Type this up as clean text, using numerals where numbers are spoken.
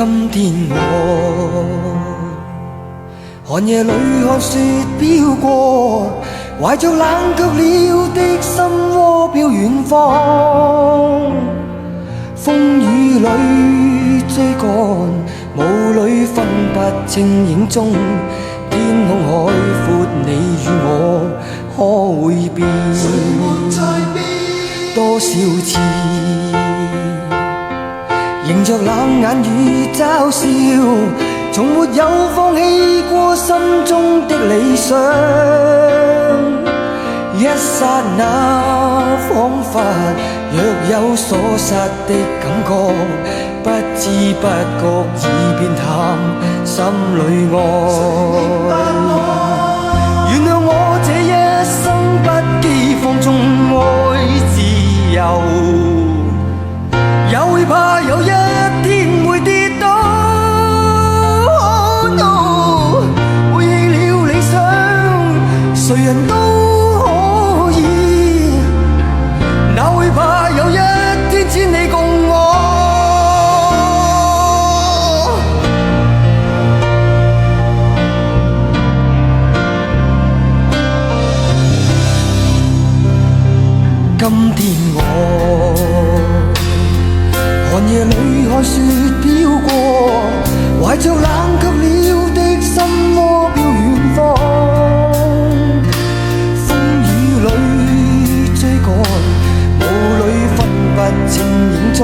今天我寒夜裏看雪飄過，懷着冷卻了的心窩飄遠方。風雨裏追趕，霧裏分不清影蹤。天空海闊，你與我可會變？多少次迎着冷眼與嘲笑，從沒有放棄過心中的理想。一剎那彷彿若有所失的感覺，不知不覺已變淡心裏愛。原諒我這一生不羈放縱愛自由，也會怕有一天會跌倒。背棄了理想，誰人都可以，哪會怕有一天只你共我。今天我寒夜裏看雪飄過，懷着冷卻了的心窩飄遠方。風雨裏追趕，霧裏分不清影蹤。